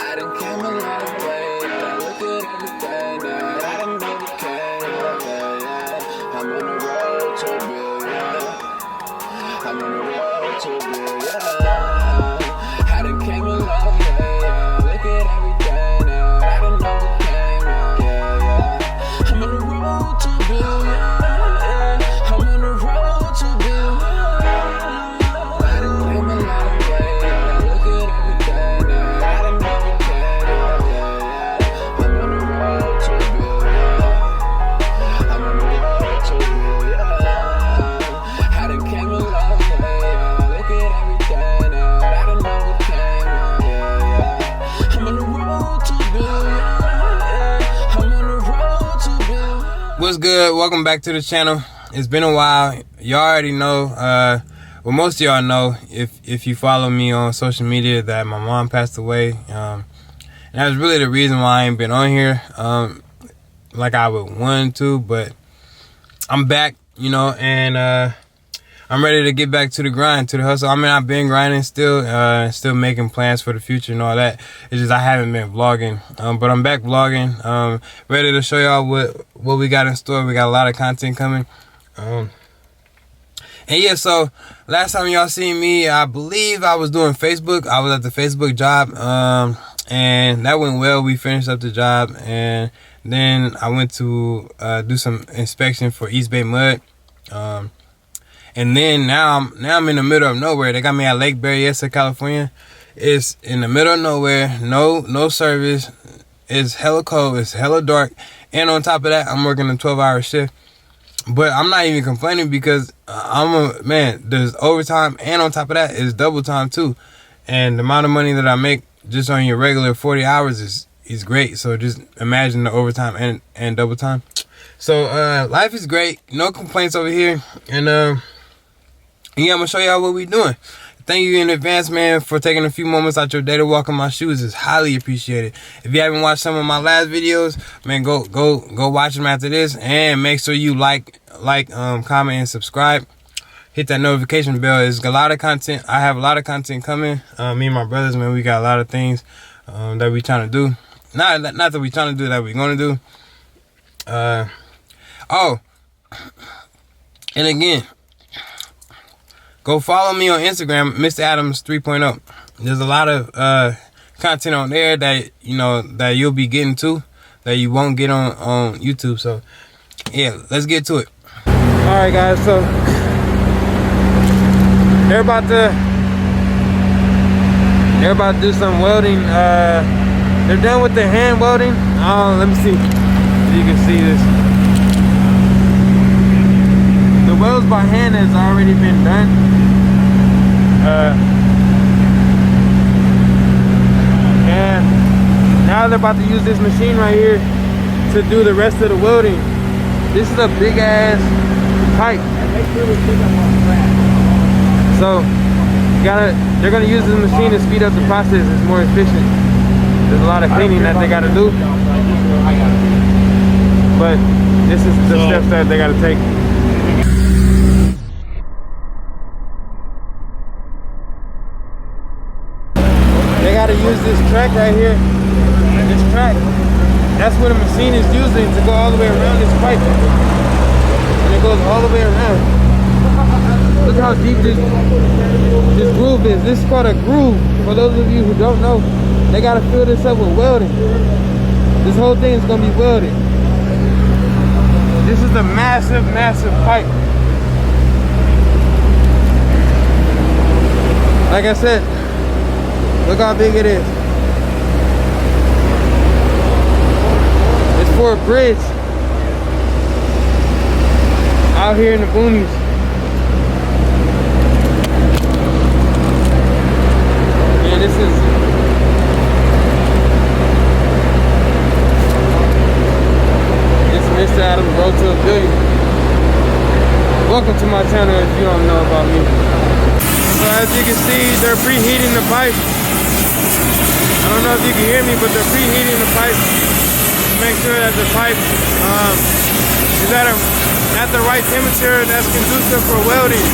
I done came a long way, yeah. Look at everything that I done overcame, yeah. I'm on the road to a billion. I'm on the road to a billion. I done came a long way, yeah. Look at everything that I done overcame, yeah. I'm on the road to a billion, yeah. I'm on the road to a billion. I done came a long way, yeah. Look at everything that I done overcame, yeah. I'm on the road to a billion. I'm on the road to a billion. I done came a long way, yeah. Look at everything that I done overcame, yeah. I'm on the road to a billion, yeah. I'm on the road to a billion. What's good? Welcome back to the channel. It's been a while. Y'all already know, well, most of y'all know if you follow me on social media that my mom passed away. And that's really the reason why I ain't been on here like I would want to, but I'm back, you know, and I'm ready to get back to the grind, to the hustle. I mean, I've been grinding still making plans for the future and all that. It's just I haven't been vlogging, but I'm back vlogging, ready to show y'all what we got in store. We got a lot of content coming. And yeah, so last time y'all seen me, I believe I was doing Facebook. I was at the Facebook job, and that went well. We finished up the job, and then I went to do some inspection for East Bay Mud. And then now I'm in the middle of nowhere. They got me at Lake Berryessa, California. It's in the middle of nowhere, no service. It's hella cold, it's hella dark, and on top of that, I'm working a 12-hour shift. But I'm not even complaining because there's overtime, and on top of that, it's double time too. And the amount of money that I make just on your regular 40 hours is great. So just imagine the overtime and double time. So life is great, no complaints over here. And yeah, I'm gonna show y'all what we doing. Thank you in advance, man, for taking a few moments out your day to walk in my shoes. It's highly appreciated. If you haven't watched some of my last videos, man, go watch them after this, and make sure you like, comment, and subscribe. Hit that notification bell. There's a lot of content. I have a lot of content coming. Me and my brothers, man, we got a lot of things that we trying to do. Not that we trying to do, that we gonna do. Oh, and again, go follow me on Instagram, Mr. Adams 3.0. There's a lot of content on there that that you'll be getting to, that you won't get on YouTube. So yeah, let's get to it. All right, guys. So they're about to do some welding. They're done with the hand welding. Let me see if you can see this. The welds by hand has already been done. And now they're about to use this machine right here to do the rest of the welding. This is a big ass pipe. So they're gonna use this machine to speed up the process. It's more efficient. There's a lot of cleaning that they gotta do, but this is the steps that they gotta take. They gotta use this track right here. This track, that's what the machine is using to go all the way around this pipe. And it goes all the way around. Look how deep this groove is. This is called a groove. For those of you who don't know, they gotta fill this up with welding. This whole thing is gonna be welded. This is a massive, massive pipe. Like I said, look how big it is. It's for a bridge out here in the boonies. Man, this is Mr. Adams Road to a Billion. Welcome to my channel if you don't know about me. So as you can see, they're preheating the pipe. I don't know if you can hear me, but they're preheating the pipe to make sure that the pipe is at the right temperature that's conducive for welding.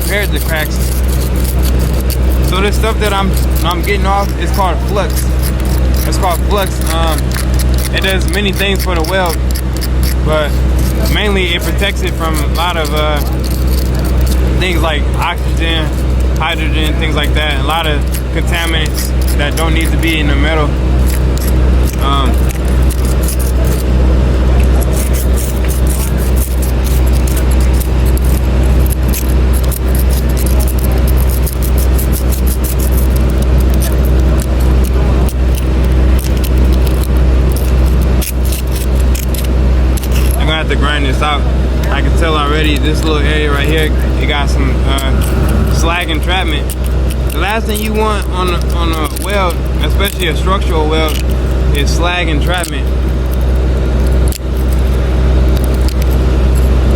repaired the cracks. So this stuff that I'm getting off is called flux. It's called flux. It does many things for the weld, but mainly it protects it from a lot of things like oxygen, hydrogen, things like that. A lot of contaminants that don't need to be in the metal. Have to grind this out. I can tell already this little area right here, it got some slag entrapment. The last thing you want on a weld, especially a structural weld, is slag entrapment.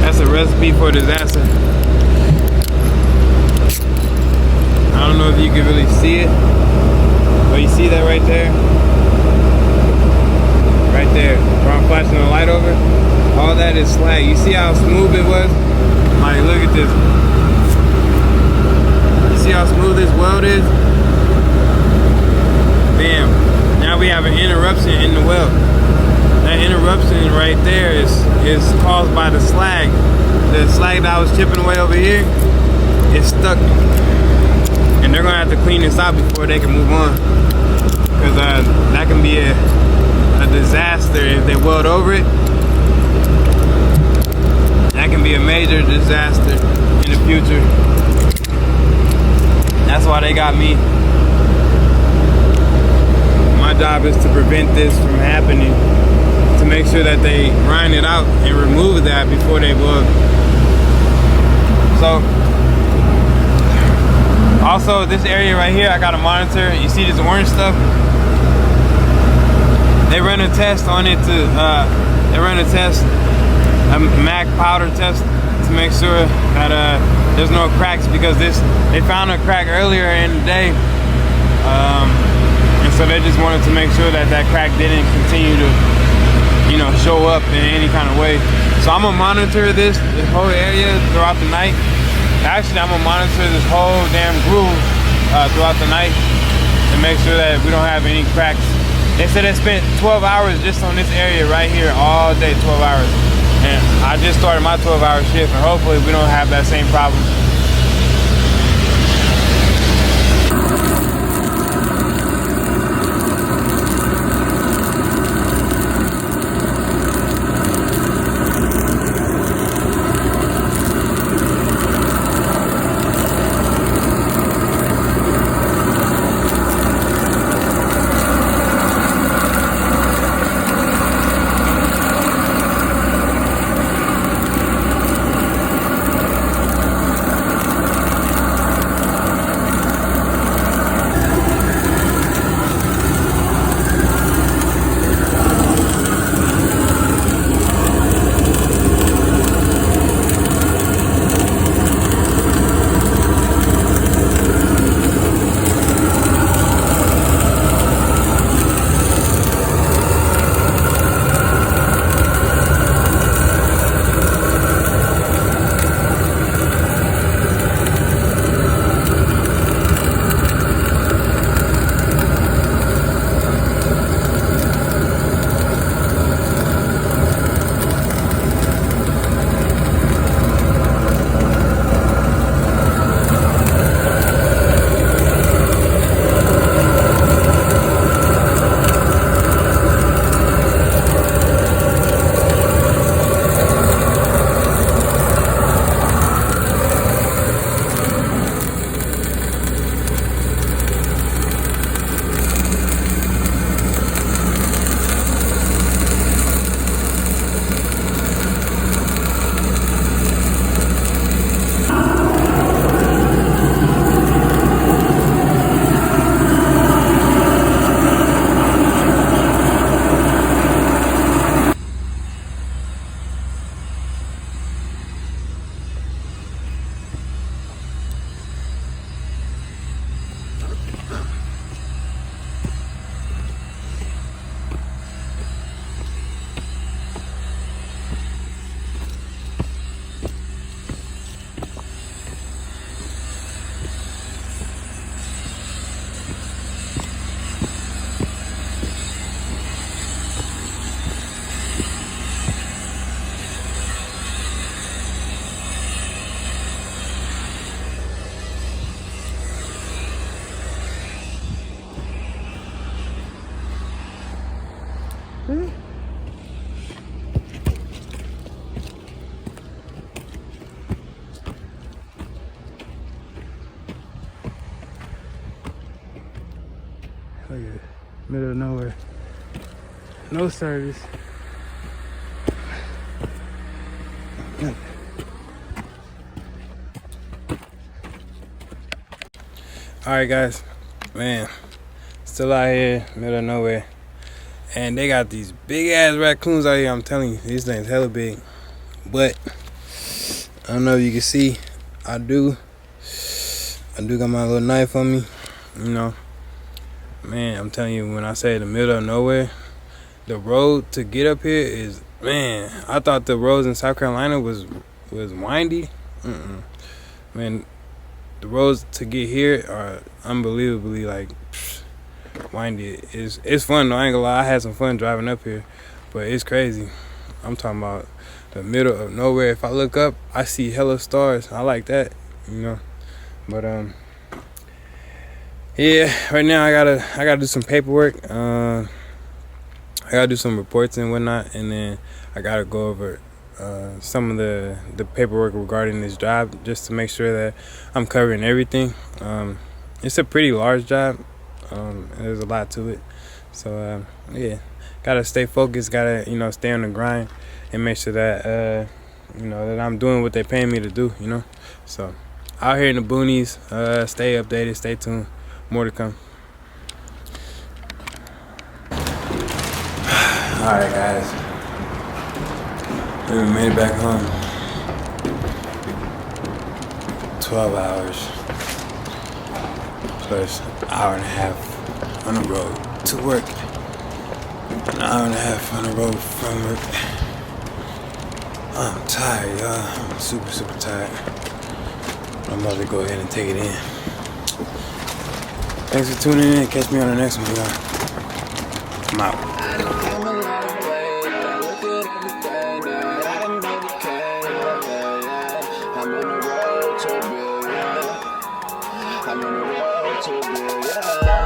That's a recipe for disaster. I don't know if you can really see it, but you see that right there? Right there, where I'm flashing the light over. All that is slag. You see how smooth it was? Like, look at this. You see how smooth this weld is? Bam. Now we have an interruption in the weld. That interruption right there is caused by the slag. The slag that I was chipping away over here is stuck. And they're gonna have to clean this out before they can move on. Because that can be a disaster if they weld over it. That can be a major disaster in the future. That's why they got me. My job is to prevent this from happening, to make sure that they grind it out and remove that before they weld. So, also this area right here, I got a monitor. You see this orange stuff? They run a test on it a MAC powder test to make sure that there's no cracks, because they found a crack earlier in the day, and so they just wanted to make sure that crack didn't continue to, show up in any kind of way. So I'm gonna monitor this whole area throughout the night. Actually, I'm gonna monitor this whole damn groove throughout the night to make sure that we don't have any cracks. They said they spent 12 hours just on this area right here all day, 12 hours. And I just started my 12-hour shift, and hopefully we don't have that same problem. Look at it. Middle of nowhere. No service. Alright guys, man, still out here, middle of nowhere. And they got these big ass raccoons out here, I'm telling you, these things hella big. But, I don't know if you can see, I do got my little knife on me, you know. Man, I'm telling you, when I say the middle of nowhere, the road to get up here is, man, I thought the roads in South Carolina was windy. Man, the roads to get here are unbelievably like windy. It's fun though, I ain't gonna lie, I had some fun driving up here, but it's crazy. I'm talking about the middle of nowhere. If I look up, I see hella stars. I like that, you know. But yeah, right now I gotta do some paperwork. I gotta do some reports and whatnot, and then I gotta go over some of the paperwork regarding this job, just to make sure that I'm covering everything. It's a pretty large job. There's a lot to it, so yeah, gotta stay focused, gotta stay on the grind and make sure that that I'm doing what they're paying me to do, so out here in the boonies. Stay updated, stay tuned, more to come. Alright guys, we made it back home. 12 hours plus an hour and a half on the road to work, an hour and a half on the road from work. I'm tired, y'all. I'm super tired. I'm about to go ahead and take it in. Thanks for tuning in. Catch me on the next one, y'all. I'm out. I'm on the road to be, yeah.